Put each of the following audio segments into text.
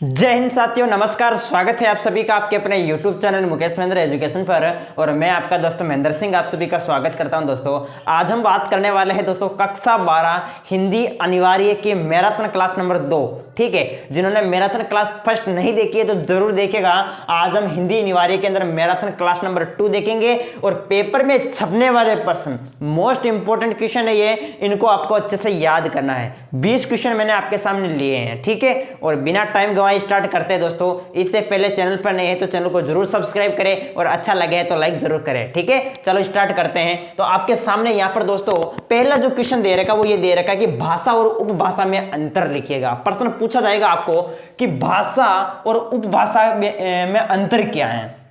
जय हिंद साथियों, नमस्कार। स्वागत है आप सभी का आपके अपने YouTube channel Mukesh Mahendra education पर। और मैं आपका दोस्त महेंद्र सिंह आप सभी का स्वागत करता हूं। दोस्तों आज हम बात करने वाले हैं दोस्तों कक्षा 12 हिंदी अनिवार्य की मैराथन क्लास नंबर 2। ठीक है, जिन्होंने मैराथन क्लास फर्स्ट नहीं देखी है तो जरूर देखेगा। आज हम हिंदी अनिवार्य के अंदर मैराथन क्लास नंबर 2 देखेंगे और पेपर में छपने वाले प्रश्न मोस्ट इंपोर्टेंट क्वेश्चन है ये, इनको आपको अच्छे से याद करना है। 20 क्वेश्चन मैंने आपके सामने लिए हैं। ठीक है, और बिना टाइम गवाए स्टार्ट करते हैं दोस्तों। इससे पहले चैनल पर नए हैं तो चैनल को जरूर सब्सक्राइब करें और अच्छा लगे तो लाइक जरूर करें। ठीक है, चलो स्टार्ट करते हैं। तो आपके सामने यहाँ पर दोस्तों पहला जो क्वेश्चन दे रखा वो ये दे रखा कि भाषा और उपभाषा में अंतर लिखिएगा। प्रश्न पूछा जाएगा आपको कि भाषा और उपभाषा में अंतर क्या है।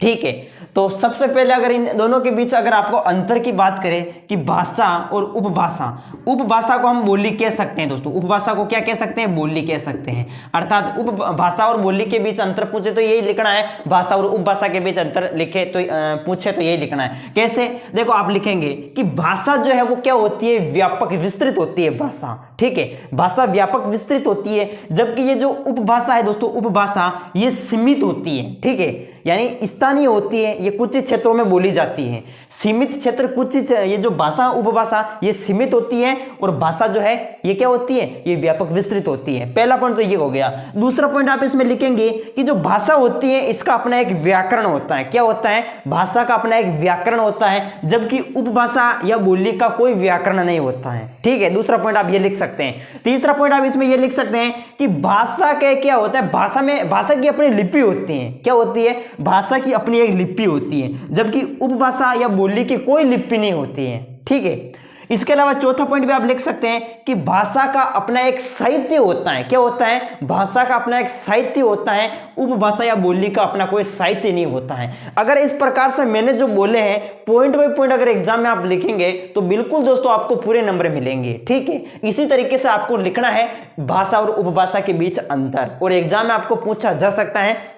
ठीक है, तो सबसे पहले अगर इन दोनों के बीच अगर आपको अंतर की बात करें कि भाषा और उपभाषा, उपभाषा को हम बोली कह सकते हैं दोस्तों। उपभाषा को क्या कह सकते हैं? बोली कह सकते हैं। अर्थात उपभाषा और बोली के बीच अंतर पूछे तो यही लिखना है। भाषा और उपभाषा के बीच अंतर लिखे तो पूछे तो यही लिखना है। कैसे? देखो आप लिखेंगे कि भाषा जो है वो क्या होती है? व्यापक विस्तृत होती है भाषा। ठीक है, भाषा व्यापक विस्तृत होती है, जबकि ये जो उपभाषा है दोस्तों, उपभाषा ये सीमित होती है। ठीक है, यानी स्थानीय होती है, ये कुछ ही क्षेत्रों में बोली जाती है। सीमित क्षेत्र कुछ ही, ये जो भाषा उपभाषा ये सीमित होती है और भाषा जो है ये क्या होती है? ये व्यापक विस्तृत होती है। पहला पॉइंट तो ये हो गया। दूसरा पॉइंट आप इसमें लिखेंगे कि जो भाषा होती है इसका अपना एक व्याकरण होता है। क्या होता है? भाषा का अपना एक व्याकरण होता है, जबकि उपभाषा या बोली का कोई व्याकरण नहीं होता है। ठीक है, दूसरा पॉइंट आप ये लिख सकते हैं। तीसरा पॉइंट आप इसमें ये लिख सकते हैं कि भाषा के क्या होता है? भाषा की अपनी लिपि होती है। क्या होती है? भाषा की अपनी एक लिपि होती है, जबकि उपभाषा या बोली की कोई लिपि नहीं होती है। ठीक है, इसके अलावा चौथा पॉइंट भी आप लिख सकते हैं कि भाषा का अपना एक साहित्य होता है। क्या होता है? भाषा का अपना एक साहित्य होता है, उपभाषा या बोली का अपना कोई साहित्य नहीं होता है। अगर इस प्रकार से मैंने जो बोले हैं पॉइंट बाय पॉइंट अगर एग्जाम में आप लिखेंगे तो बिल्कुल दोस्तों आपको पूरे नंबर मिलेंगे। ठीक है, इसी तरीके से आपको लिखना है भाषा और उपभाषा के बीच अंतर, और एग्जाम में आपको पूछा जा सकता है।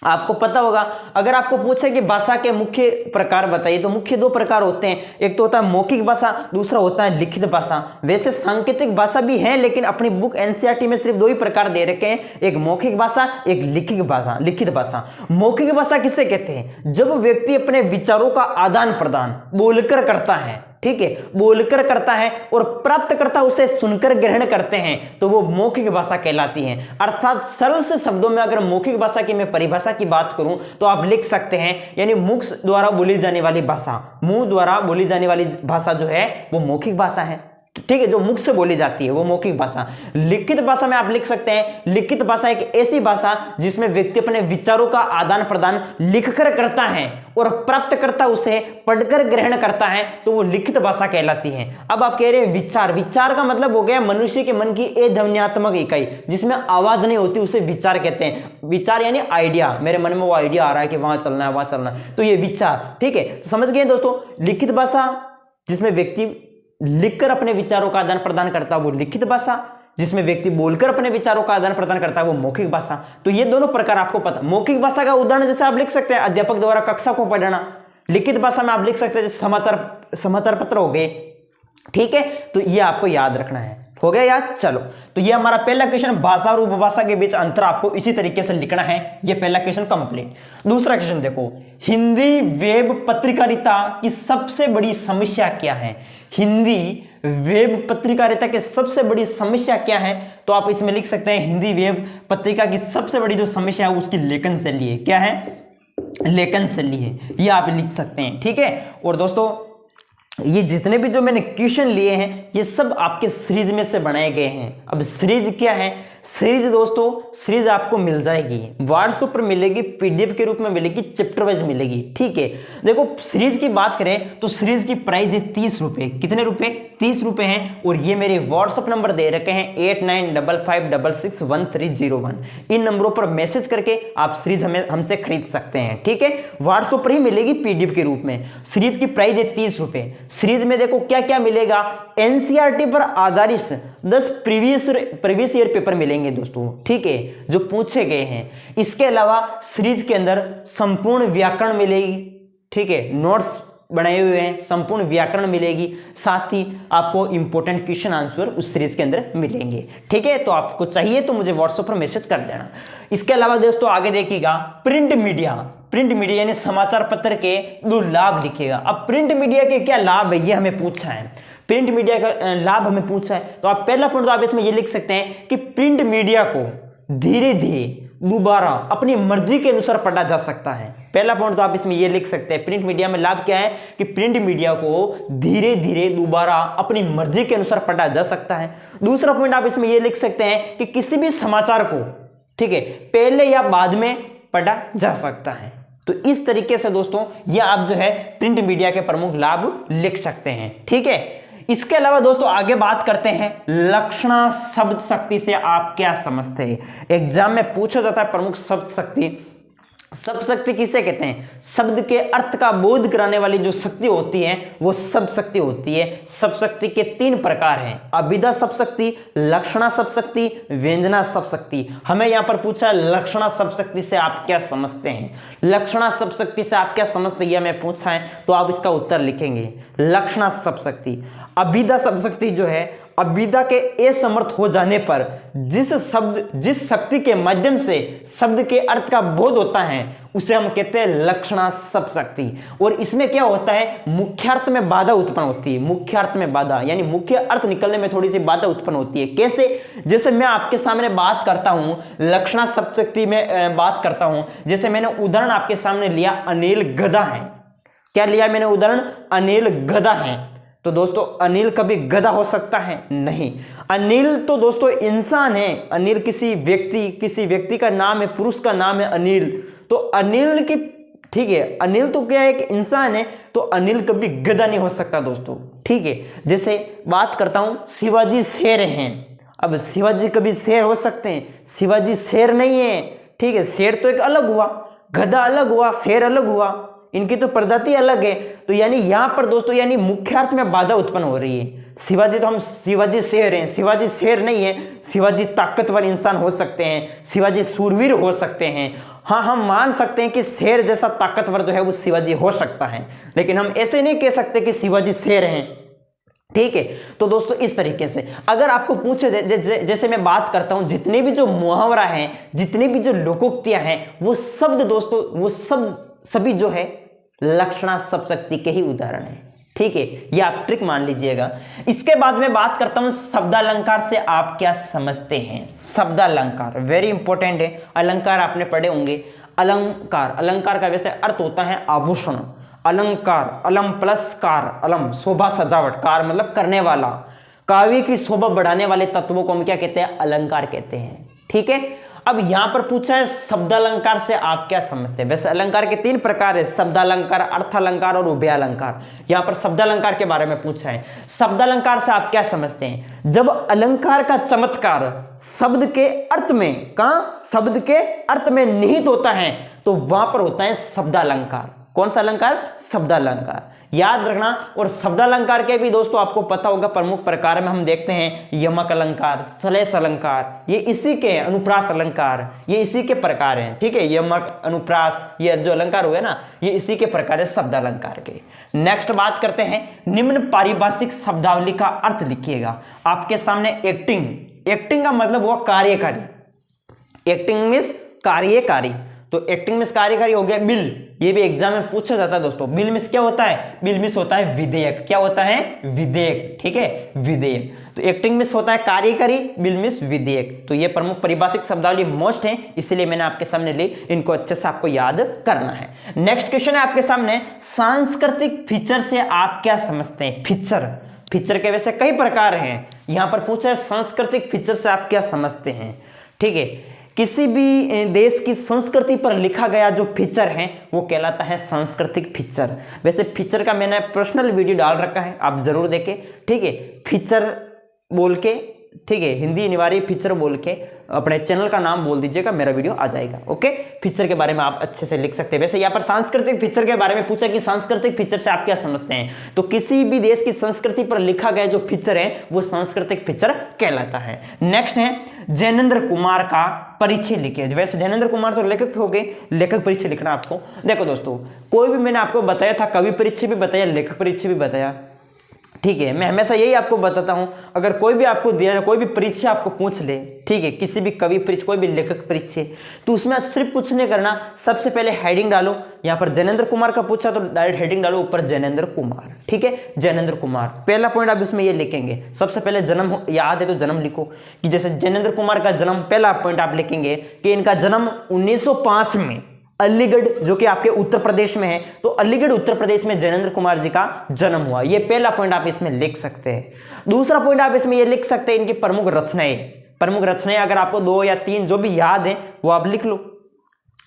आपको पता होगा, अगर आपको पूछे कि भाषा के मुख्य प्रकार बताइए तो मुख्य 2 प्रकार होते हैं। एक तो होता है मौखिक भाषा, दूसरा होता है लिखित भाषा। वैसे सांकेतिक भाषा भी है, लेकिन अपनी बुक एनसीईआरटी में सिर्फ 2 ही प्रकार दे रखे हैं, एक मौखिक भाषा, एक लिखित भाषा। मौखिक भाषा किसे कहते हैं? जब व्यक्ति अपने विचारों का आदान प्रदान बोलकर करता है। ठीक है, बोलकर करता है और प्राप्तकर्ता उसे सुनकर ग्रहण करते हैं तो वो मौखिक भाषा कहलाती है। अर्थात सरल से शब्दों में अगर मौखिक भाषा की मैं परिभाषा की बात करूं तो आप लिख सकते हैं, यानी मुख द्वारा बोली जाने वाली भाषा, मुंह द्वारा बोली जाने वाली भाषा जो है वो मौखिक भाषा है। ठीक है, जो मुख से बोली जाती है वो मौखिक भाषा। लिखित भाषा में आप लिख सकते हैं, लिखित भाषा एक ऐसी भाषा जिसमें व्यक्ति अपने विचारों का आदान प्रदान लिखकर करता है और प्राप्तकर्ता उसे पढ़कर ग्रहण करता है तो वो लिखित भाषा कहलाती है। अब आप कह रहे हैं विचार, विचार का मतलब हो गया मनुष्य के मन की अध्वन्यात्मक इकाई जिसमें आवाज नहीं होती, उसे विचार कहते हैं। विचार यानी आइडिया, मेरे मन में वो आइडिया आ रहा है कि वहां चलना है, वहां चलना है, तो ये विचार। ठीक है, तो समझ गए दोस्तों। लिखित भाषा जिसमें व्यक्ति लिखकर अपने विचारों का आदान प्रदान करता है वो लिखित भाषा, जिसमें व्यक्ति बोलकर अपने विचारों का आदान प्रदान करता है वो मौखिक भाषा। तो ये दोनों प्रकार आपको पता। मौखिक भाषा का उदाहरण जैसे आप लिख सकते हैं अध्यापक द्वारा कक्षा को पढ़ाना। लिखित भाषा में आप लिख सकते हैं जैसे समाचार पत्र हो गए। ठीक है, तो ये आपको याद रखना है। हो गया याद? चलो, तो ये हमारा पहला क्वेश्चन, भाषा और उपभाषा के बीच अंतर आपको इसी तरीके से लिखना है। ये पहला क्वेश्चन कंप्लीट। दूसरा क्वेश्चन देखो, हिंदी वेब पत्रकारिता की सबसे बड़ी समस्या क्या है? हिंदी वेब पत्रकारिता की सबसे बड़ी समस्या क्या है? तो आप इसमें लिख सकते हैं हिंदी वेब पत्रिका की सबसे बड़ी जो समस्या है उसकी लेखन शैली है। क्या है? लेखन शैली है, ये आप लिख सकते हैं। ठीक है, और दोस्तों ये जितने भी जो मैंने क्वेश्चन लिए हैं ये सब आपके सीरीज में से बनाए गए हैं। अब सीरीज क्या है? सीरीज दोस्तों, सीरीज आपको मिल जाएगी व्हाट्सएप पर, मिलेगी पीडीएफ के रूप में मिलेगी, चैप्टर वाइज मिलेगी। ठीक है, देखो सीरीज की बात करें तो सीरीज की प्राइस है 30 रुपए। कितने रुपए? 30 रुपए हैं। और ये मेरे व्हाट्सएप नंबर दे रखे हैं 8955661301। इन नंबरों पर मैसेज करके आप सीरीज हमसे खरीद सकते हैं। ठीक है, व्हाट्सएप पर ही मिलेगी पीडीएफ के रूप में। सीरीज की प्राइस है 30 रुपए। सीरीज में देखो क्या क्या मिलेगा? एनसीईआरटी पर आधारित 10 प्रीवियस ईयर पेपर मिलेंगे दोस्तों। ठीक है, जो पूछे गए हैं। इसके अलावा सीरीज के अंदर संपूर्ण व्याकरण मिलेगी। ठीक है, नोट्स बनाए हुए हैं, संपूर्ण व्याकरण मिलेगी, साथ ही आपको इंपॉर्टेंट क्वेश्चन आंसर उस सीरीज के अंदर मिलेंगे। ठीक है, तो आपको चाहिए तो मुझे व्हाट्सएप पर मैसेज कर देना। इसके अलावा दोस्तों आगे देखिएगा, प्रिंट मीडिया, प्रिंट मीडिया यानी समाचार पत्र के 2 लाभ लिखिएगा। अब प्रिंट मीडिया के क्या लाभ है ये हमें पूछा है, प्रिंट मीडिया का लाभ हमें पूछा है, तो आप पहला पॉइंट तो आप इसमें ये लिख सकते हैं कि प्रिंट मीडिया को धीरे धीरे दोबारा अपनी मर्जी के अनुसार पढ़ा जा सकता है। पहला पॉइंट तो आप इसमें ये लिख सकते हैं, प्रिंट मीडिया में लाभ क्या है कि प्रिंट मीडिया को धीरे धीरे दोबारा अपनी मर्जी के अनुसार पढ़ा जा सकता है। दूसरा पॉइंट आप इसमें ये लिख सकते हैं कि किसी भी समाचार को, ठीक है, पहले या बाद में पढ़ा जा सकता है। तो इस तरीके से दोस्तों ये आप जो है प्रिंट मीडिया के प्रमुख लाभ लिख सकते हैं। ठीक है, इसके अलावा दोस्तों आगे बात करते हैं लक्षणा शब्द शक्ति से आप क्या समझते हैं। एग्जाम में पूछा जाता है प्रमुख शब्द शक्ति। शब्द शक्ति किसे कहते हैं? शब्द के अर्थ का बोध कराने वाली जो शक्ति होती है वो शब्द शक्ति होती है। शब्द शक्ति के 3 प्रकार हैं, अभिधा शब्द शक्ति, लक्षणा शब्द शक्ति, व्यंजना शब्द शक्ति। हमें यहाँ पर पूछा है लक्षणा शब्द शक्ति से आप क्या समझते हैं। लक्षणा शब्द शक्ति से आप क्या समझते हैं ये हमें पूछा है, तो आप इसका उत्तर लिखेंगे लक्षणा शब्द शक्ति। अभिधा शब्द शक्ति जो है, अभिधा के असमर्थ हो जाने पर जिस शक्ति के माध्यम से शब्द के अर्थ का बोध होता है उसे हम कहते हैं लक्षणा शब्द शक्ति। और इसमें क्या होता है, मुख्यार्थ में बाधा उत्पन्न होती है। मुख्यार्थ में बाधा यानी मुख्य अर्थ निकलने में थोड़ी सी बाधा उत्पन्न होती है। कैसे? जैसे मैं आपके सामने बात करता हूं, लक्षणा शब्द शक्ति में बात करता हूं, जैसे मैंने उदाहरण आपके सामने लिया अनिल गधा है। क्या लिया मैंने उदाहरण? अनिल गधा है। तो दोस्तों अनिल कभी गधा हो सकता है? नहीं। अनिल तो दोस्तों इंसान है। अनिल किसी व्यक्ति का नाम है, पुरुष का नाम है अनिल। तो अनिल की, ठीक है, अनिल तो क्या है, एक इंसान है, तो अनिल कभी गधा नहीं हो सकता दोस्तों। ठीक है, जैसे बात करता हूं शिवाजी शेर हैं। अब शिवाजी कभी शेर हो सकते हैं? शिवाजी शेर नहीं है। ठीक है, शेर तो एक अलग हुआ, गधा अलग हुआ, शेर अलग हुआ, इनकी तो प्रजाति अलग है। तो यानी यहां पर दोस्तों यानी मुख्यार्थ में बाधा उत्पन्न हो रही है। शिवाजी तो हम शिवाजी शेर हैं, शिवाजी शेर नहीं है। शिवाजी ताकतवर इंसान हो सकते हैं, शिवाजी सूरवीर हो सकते हैं। हाँ, हम मान सकते हैं कि शेर जैसा ताकतवर जो है वो शिवाजी हो सकता है, लेकिन हम ऐसे नहीं कह सकते कि शिवाजी शेर हैं। ठीक है, तो दोस्तों इस तरीके से अगर आपको पूछे जैसे मैं बात करता हूं, जितने भी जो मुहावरा हैं, जितने भी जो लोकोक्तियां हैं, वो शब्द दोस्तों, वो सभी जो है लक्षणा शब्द शक्ति के ही उदाहरण है। ठीक है, ये आप ट्रिक मान लीजिएगा। इसके बाद में बात करता हूं शब्दालंकार से आप क्या समझते हैं। शब्दालंकार वेरी इंपॉर्टेंट है। अलंकार आपने पढ़े होंगे। अलंकार का वैसे अर्थ होता है आभूषण। अलंकार, अलम प्लस कार, अलम शोभा सजावट, कार मतलब करने वाला, काव्य की शोभा बढ़ाने वाले तत्वों को हम क्या कहते हैं? अलंकार कहते हैं। ठीक है, अब यहां पर पूछा है शब्दालंकार से आप क्या समझते हैं। वैसे अलंकार के 3 प्रकार है, शब्दालंकार, अर्थालंकार और उभयालंकार। यहां पर शब्दालंकार के बारे में पूछा है। शब्दालंकार से आप क्या समझते हैं? जब अलंकार का चमत्कार शब्द के अर्थ में, कहां? शब्द के अर्थ में निहित होता है, तो वहां पर होता है शब्दालंकार। कौन सा अलंकार? शब्दालंकार। याद रखना। और शब्दालंकार के भी दोस्तों आपको पता होगा प्रमुख प्रकार में हम देखते हैं यमक अलंकार, श्लेष अलंकार, ये इसी के, अनुप्रास अलंकार, ये इसी के प्रकार हैं। ठीक है, यमक, अनुप्रास, ये जो अलंकार हुए ना, ये इसी के प्रकार है शब्दालंकार के। नेक्स्ट बात करते हैं, निम्न पारिभाषिक शब्दावली का अर्थ लिखिएगा। आपके सामने एक्टिंग का मतलब हुआ कार्यकारी। एक्टिंग मीन्स कार्यकारी, तो एक्टिंग मीन्स कार्यकारी हो गया। बिल, ये भी एग्जाम में पूछा जाता है दोस्तों। बिल मीन्स क्या होता है? बिल मीन्स होता है विधेयक। क्या होता है? विधेयक। ठीक है, विधेयक। तो एक्टिंग मीन्स होता है कार्यकारी, बिल मीन्स विधेयक। तो ये प्रमुख परिभाषिक शब्दावली मोस्ट है, इसलिए मैंने आपके सामने ली, इनको अच्छे से आपको याद करना है। नेक्स्ट क्वेश्चन है आपके सामने, सांस्कृतिक फीचर से आप क्या समझते हैं। फीचर के वैसे कई प्रकार हैं, यहां पर पूछा है सांस्कृतिक फीचर से आप क्या समझते हैं। ठीक है, किसी भी देश की संस्कृति पर लिखा गया जो फीचर है वो कहलाता है सांस्कृतिक फीचर। वैसे फीचर का मैंने पर्सनल वीडियो डाल रखा है, आप जरूर देखें। ठीक है, फीचर बोल के, ठीक है, हिंदी निवारी फीचर बोल के अपने चैनल का नाम बोल दीजिएगा, मेरा वीडियो आ जाएगा। ओके, फीचर के बारे में आप अच्छे से लिख सकते हैं। वैसे यहाँ पर सांस्कृतिक फीचर के बारे में पूछा कि सांस्कृतिक फीचर से आप क्या समझते हैं, तो किसी भी देश की संस्कृति पर लिखा गया जो फीचर है वो सांस्कृतिक फीचर कहलाता है। नेक्स्ट है जैनेंद्र कुमार का परिचय लिखिए। वैसे जैनेंद्र कुमार तो लेखक हो गए, लेखक परिचय लिखना आपको। देखो दोस्तों, कोई भी मैंने आपको बताया था, कवि परिचय भी बताया, लेखक परिचय भी बताया, ठीक है। मैं हमेशा यही आपको बताता हूं, अगर कोई भी आपको दिया जाए, कोई भी परिचय आपको पूछ ले, ठीक है, किसी भी कवि परिचय, कोई भी लेखक परिचय, तो उसमें सिर्फ कुछ नहीं करना, सबसे पहले हेडिंग डालो। यहाँ पर जैनेंद्र कुमार का पूछा तो डायरेक्ट हेडिंग डालो, ऊपर जैनेंद्र कुमार, ठीक है, जैनेंद्र कुमार। पहला पॉइंट आप इसमें ये लिखेंगे, सबसे पहले जन्म याद है तो जन्म लिखो, कि जैसे जैनेंद्र कुमार का जन्म, पहला पॉइंट आप लिखेंगे कि इनका जन्म 1905 में अलीगढ़, जो कि आपके उत्तर प्रदेश में है, तो अलीगढ़ उत्तर प्रदेश में जैनेंद्र कुमार जी का जन्म हुआ। ये पहला पॉइंट आप इसमें लिख सकते हैं। दूसरा पॉइंट आप इसमें ये लिख सकते हैं इनकी प्रमुख रचनाएं। प्रमुख रचनाएं अगर आपको 2 या 3 जो भी याद है वो आप लिख लो।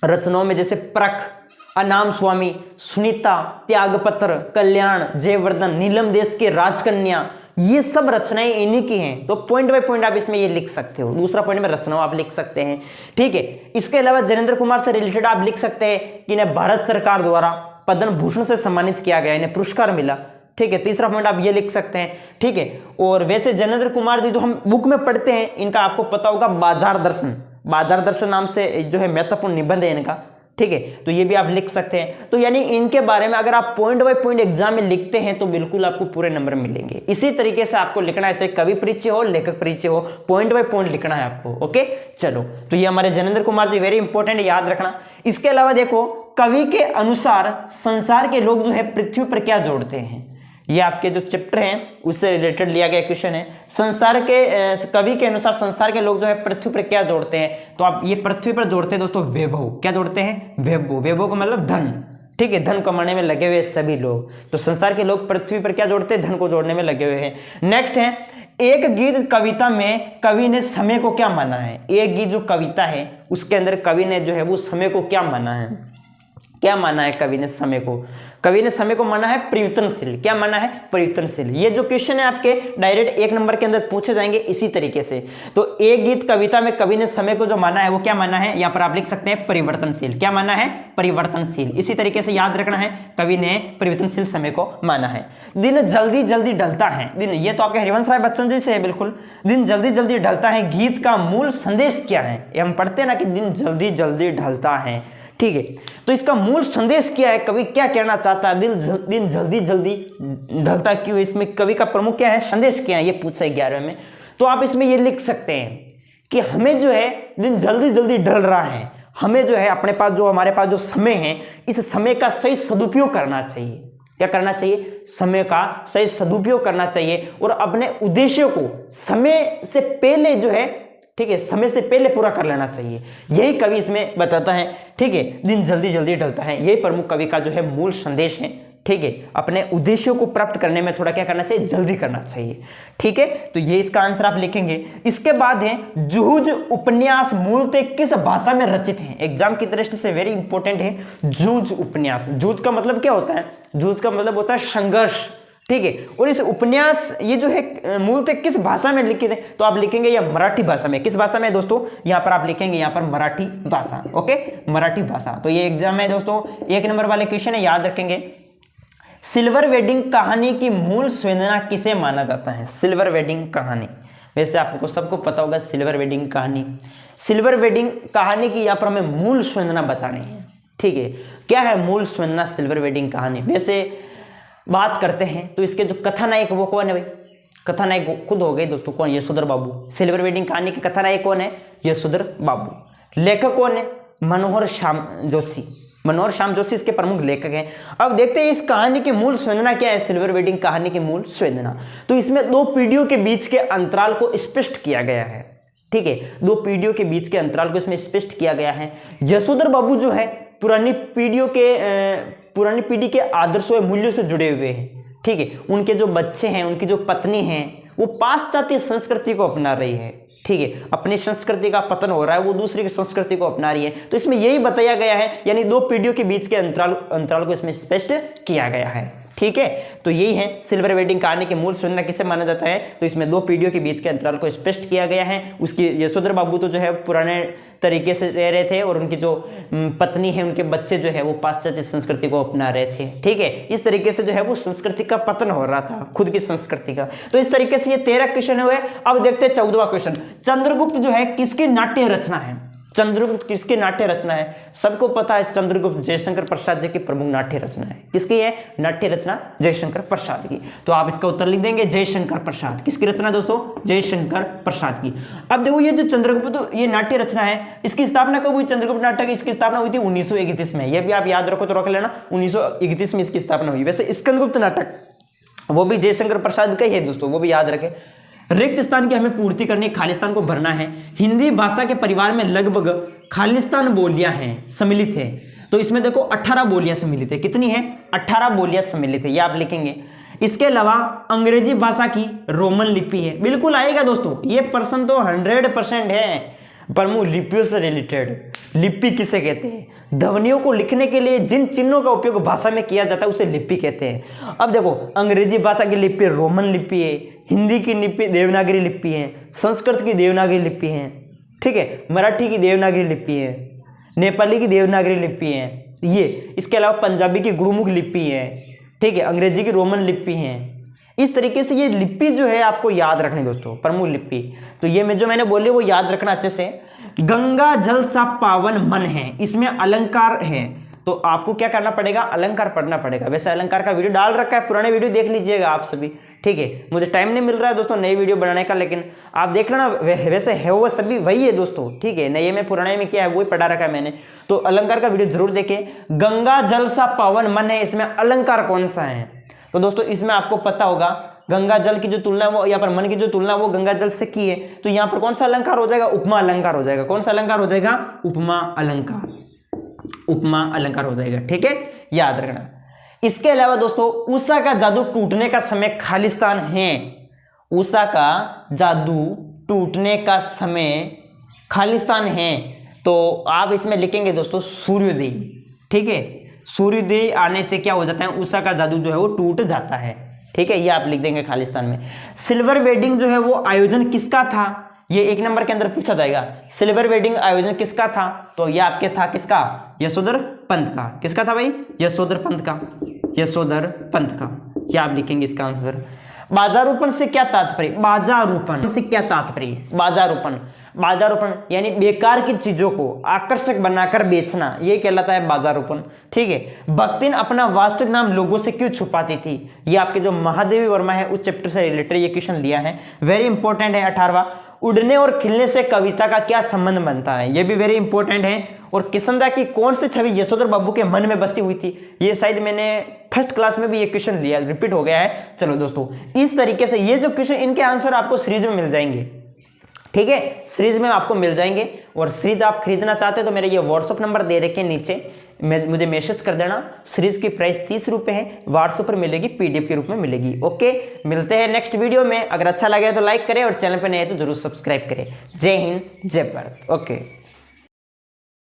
रचनाओं में जैसे परख, अनाम स्वामी, सुनीता, त्यागपत्र, कल्याण, जयवर्धन, नीलम देश के राजकन्या, ये सब रचनाएं इन्हीं की हैं। तो पॉइंट बाय पॉइंट आप इसमें ये लिख सकते हो। दूसरा पॉइंट में रचनाओं आप लिख सकते हैं, ठीक है। इसके अलावा जैनेंद्र कुमार से रिलेटेड आप लिख सकते हैं कि इन्हें भारत सरकार द्वारा पद्म भूषण से सम्मानित किया गया, इन्हें पुरस्कार मिला, ठीक है। तीसरा पॉइंट आप ये लिख सकते हैं, ठीक है। और वैसे जैनेंद्र कुमार जी जो हम बुक में पढ़ते हैं, इनका आपको पता होगा बाजार दर्शन, बाजार दर्शन नाम से जो है महत्वपूर्ण निबंध है इनका, ठीक है, तो ये भी आप लिख सकते हैं। तो यानी इनके बारे में अगर आप पॉइंट बाय पॉइंट एग्जाम में लिखते हैं तो बिल्कुल आपको पूरे नंबर मिलेंगे। इसी तरीके से आपको लिखना है, चाहे कवि परिचय हो, लेखक परिचय हो, पॉइंट बाय पॉइंट लिखना है आपको। ओके, चलो, तो ये हमारे जैनेंद्र कुमार जी वेरी इंपॉर्टेंट, याद रखना। इसके अलावा देखो, कवि के अनुसार संसार के लोग जो है पृथ्वी पर क्या जोड़ते हैं, ये आपके जो चैप्टर हैं उससे रिलेटेड लिया गया क्वेश्चन है। संसार के कवि के अनुसार संसार के लोग जो है पृथ्वी पर क्या जोड़ते हैं, तो आप ये पृथ्वी पर जोड़ते हैं दोस्तों वैभव। क्या जोड़ते हैं? वैभव। वैभव का मतलब धन, ठीक है, धन कमाने में लगे हुए सभी लोग। तो संसार के लोग पृथ्वी पर क्या जोड़ते हैं? धन को जोड़ने में लगे हुए हैं। नेक्स्ट है, एक गीत कविता में कवि ने समय को क्या माना है। एक गीत जो कविता है उसके अंदर कवि ने जो है वो समय को क्या माना है, क्या माना है कवि ने समय को? कवि ने समय को माना है परिवर्तनशील। क्या माना है? परिवर्तनशील। ये जो क्वेश्चन है आपके डायरेक्ट 1 नंबर के अंदर पूछे जाएंगे इसी तरीके से। तो एक गीत कविता में कवि ने समय को जो माना है वो क्या माना है, यहाँ पर आप लिख सकते हैं परिवर्तनशील। क्या माना है? परिवर्तनशील। इसी तरीके से याद रखना है, कवि ने परिवर्तनशील समय को माना है। दिन जल्दी जल्दी ढलता है। दिन, ये तो आपके हरिवंश राय बच्चन जी से है बिल्कुल। दिन जल्दी जल्दी ढलता है, गीत का मूल संदेश क्या है? ये हम पढ़ते हैं ना कि दिन जल्दी जल्दी ढलता है, ठीक है। तो इसका मूल संदेश क्या है, कवि क्या कहना चाहता है? दिन जल्दी जल्दी ढलता क्यों? इसमें कवि का प्रमुख क्या है, संदेश क्या है, ये पूछा 11वें में। तो आप इसमें ये लिख सकते हैं कि हमें जो है दिन जल्दी जल्दी ढल रहा है, हमें जो है अपने पास जो हमारे पास जो समय है, इस समय का सही सदुपयोग करना चाहिए। क्या करना चाहिए? समय का सही सदुपयोग करना चाहिए और अपने उद्देश्यों को समय से पहले जो है, ठीक है, समय से पहले पूरा कर लेना चाहिए। यही कवि इसमें बताता है, ठीक है। दिन जल्दी जल्दी ढलता है, यही प्रमुख कवि का जो है मूल संदेश है, ठीक है। अपने उद्देश्यों को प्राप्त करने में थोड़ा क्या करना चाहिए, जल्दी करना चाहिए, ठीक है। तो ये इसका आंसर आप लिखेंगे। इसके बाद है जूझ उपन्यास मूलतः किस भाषा में रचित है। एग्जाम की दृष्टि से वेरी इंपॉर्टेंट है जूझ उपन्यास। जूझ का मतलब क्या होता है? जूझ का मतलब होता है संघर्ष, ठीक है। और इस उपन्यास ये जो है मूलतः किस भाषा में लिखित है, तो आप लिखेंगे या मराठी भाषा में। किस भाषा में दोस्तों? यहाँ पर आप लिखेंगे यहाँ पर मराठी भाषा। ओके, मराठी भाषा। तो ये एग्जाम में दोस्तों 1 नंबर वाले क्वेश्चन है, याद रखेंगे। सिल्वर वेडिंग कहानी की मूल संवेदना किसे माना जाता है? सिल्वर वेडिंग कहानी, वैसे आपको सबको पता होगा सिल्वर वेडिंग कहानी। सिल्वर वेडिंग कहानी की यहाँ पर हमें मूल संवेदना बतानी है, ठीक है। क्या है मूल संवेदना सिल्वर वेडिंग कहानी? वैसे बात करते हैं तो इसके जो कथानायक वो कौन है भाई? कथानायक खुद हो गए दोस्तों, कौन? यशोधर बाबू। सिल्वर वेडिंग कहानी के कथानायक कौन है? यशोधर बाबू। लेखक कौन है? मनोहर श्याम जोशी। मनोहर श्याम जोशी इसके प्रमुख लेखक हैं। अब देखते हैं इस कहानी की मूल संवेदना क्या है, सिल्वर वेडिंग कहानी की मूल संवेदना। तो इसमें 2 पीढ़ियों के बीच के अंतराल को स्पष्ट किया गया है, ठीक है। 2 पीढ़ियों के बीच के अंतराल को इसमें स्पष्ट किया गया है। यशोधर बाबू जो है पुरानी पीढ़ी के आदर्शों और मूल्यों से जुड़े हुए हैं, ठीक है। उनके जो बच्चे हैं, उनकी जो पत्नी हैं, वो पाश्चात्य संस्कृति को अपना रही है, ठीक है। अपनी संस्कृति का पतन हो रहा है, वो दूसरी की संस्कृति को अपना रही है। तो इसमें यही बताया गया है, यानी 2 पीढ़ियों के बीच के अंतराल को इसमें स्पष्ट किया गया है, ठीक है, तो यही है सिल्वर वेडिंग कहानी की मूल सूचना किसे माना जाता है। तो इसमें दो पीढ़ियों के बीच के अंतराल को स्पष्ट किया गया है। उसकी यशोधर बाबू तो जो है पुराने तरीके से रह रहे थे और उनकी जो पत्नी है, उनके बच्चे जो है वो पाश्चात्य संस्कृति को अपना रहे थे। ठीक है, इस तरीके से जो है वो संस्कृति का पतन हो रहा था, खुद की संस्कृति का। तो इस तरीके से ये 13 क्वेश्चन हुए। अब देखते हैं 14वां क्वेश्चन। चंद्रगुप्त जो है किसकी नाट्य रचना है? चंद्रगुप्त किसकी नाट्य रचना है? सबको पता है चंद्रगुप्त जयशंकर प्रसाद जी की प्रमुख नाट्य रचना है। किसकी है नाट्य रचना? जयशंकर प्रसाद की। तो आप इसका उत्तर लिख देंगे जयशंकर प्रसाद। किसकी रचना दोस्तों? जयशंकर प्रसाद की। अब देखो ये जो चंद्रगुप्त ये नाट्य रचना है, इसकी स्थापना कब हुई? चंद्रगुप्त नाटक इसकी स्थापना हुई थी 1931 में। ये भी आप याद रखो तो रख लेना, 1931 में इसकी स्थापना हुई। वैसे स्कंदगुप्त नाटक वो भी जयशंकर प्रसाद का ही है दोस्तों, वो भी याद रखें। रिक्त स्थान की हमें पूर्ति करनी, खालिस्तान को भरना है। हिंदी भाषा के परिवार में लगभग खालिस्तान बोलियां हैं, सम्मिलित है। तो इसमें देखो 18 बोलियां सम्मिलित है। कितनी है? 18 बोलियां सम्मिलित है, ये आप लिखेंगे। इसके अलावा अंग्रेजी भाषा की रोमन लिपि है। बिल्कुल आएगा दोस्तों, ये प्रश्न तो 100% है। प्रमुख लिपियों से रिलेटेड लिपि किसे कहते हैं? ध्वनियों को लिखने के लिए जिन चिन्हों का उपयोग भाषा में किया जाता है उसे लिपि कहते हैं। अब देखो अंग्रेजी भाषा की लिपि रोमन लिपि है, हिंदी की लिपि देवनागरी लिपि है, संस्कृत की देवनागरी लिपि है, ठीक है, मराठी की देवनागरी लिपि है, नेपाली की देवनागरी लिपि है ये। इसके अलावा पंजाबी की गुरुमुख लिपि है, ठीक है, अंग्रेजी की रोमन लिपि है। इस तरीके से ये लिपि जो है आपको याद रखनी दोस्तों, प्रमुख लिपि। तो ये मैं जो मैंने बोली वो याद रखना अच्छे से। गंगा जल सा पावन मन है, इसमें अलंकार है। तो आपको क्या करना पड़ेगा? अलंकार पढ़ना पड़ेगा। वैसे अलंकार का वीडियो डाल रखा है, पुराने वीडियो देख लीजिएगा आप सभी, ठीक है। मुझे टाइम नहीं मिल रहा है दोस्तों नई वीडियो बनाने का, लेकिन आप देख लेना वैसे है वो सभी वही है दोस्तों, ठीक है। नए में पुराने में क्या है वही पढ़ा रखा है मैंने। तो अलंकार का वीडियो जरूर देखें। गंगा जल सा पावन मन है, इसमें अलंकार कौन सा है? तो दोस्तों इसमें आपको पता होगा गंगा जल की जो तुलना वो यहाँ पर मन की जो तुलना वो गंगा जल से की है। तो यहाँ पर कौन सा अलंकार हो जाएगा? उपमा अलंकार हो जाएगा। कौन सा अलंकार हो जाएगा? उपमा अलंकार, उपमा अलंकार हो जाएगा, ठीक है, याद रखना। इसके अलावा दोस्तों उषा का जादू टूटने का समय खालिस्तान है। उषा का जादू टूटने का समय खालिस्तान है। तो आप इसमें लिखेंगे दोस्तों सूर्योदय, ठीक है। सूर्योदय आने से क्या हो जाता है? उषा का जादू जो है वो टूट जाता है, ठीक है, ये आप लिख देंगे खालिस्तान में। सिल्वर वेडिंग जो है वो आयोजन किसका था? ये 1 नंबर के अंदर पूछा जाएगा। सिल्वर वेडिंग आयोजन किसका था? तो ये आपके था किसका? यशोधर पंत का। किसका था भाई? यशोधर पंत का, यशोधर पंत का। ये आप लिखेंगे इसका आंसर। बाजारूपण से क्या तात्पर्य? बाजारूपण से क्या तात्पर्य? बाजारूपण, बाजारूपण यानी बेकार की चीजों को आकर्षक बनाकर बेचना, ये कहलाता है बाजारूपण, ठीक है। भक्तिन अपना वास्तविक नाम लोगों से क्यों छुपाती थी? ये आपके जो महादेवी वर्मा है उस चैप्टर से रिलेटेड ये क्वेश्चन लिया है, वेरी इंपॉर्टेंट है। 18वां, उड़ने और खिलने से कविता का क्या संबंध बनता है? ये भी वेरी इंपॉर्टेंट है। और किशनदा की कौन सी छवि यशोधर बाबू के मन में बसी हुई थी? ये शायद मैंने फर्स्ट क्लास में भी ये क्वेश्चन लिया, रिपीट हो गया है। चलो दोस्तों इस तरीके से ये जो क्वेश्चन इनके आंसर आपको सीरीज में मिल जाएंगे, ठीक है, सीरीज में आपको मिल जाएंगे। और सीरीज आप खरीदना चाहते हो तो मेरे ये व्हाट्सअप नंबर दे रखे नीचे, मुझे मैसेज कर देना। सीरीज की प्राइस 30 रुपये है, व्हाट्सएप पर मिलेगी, PDF के रूप में मिलेगी। ओके, मिलते हैं नेक्स्ट वीडियो में। अगर अच्छा लगे तो लाइक करें और चैनल पर नए हैं तो जरूर सब्सक्राइब करें। जय हिंद, जय भारत। ओके।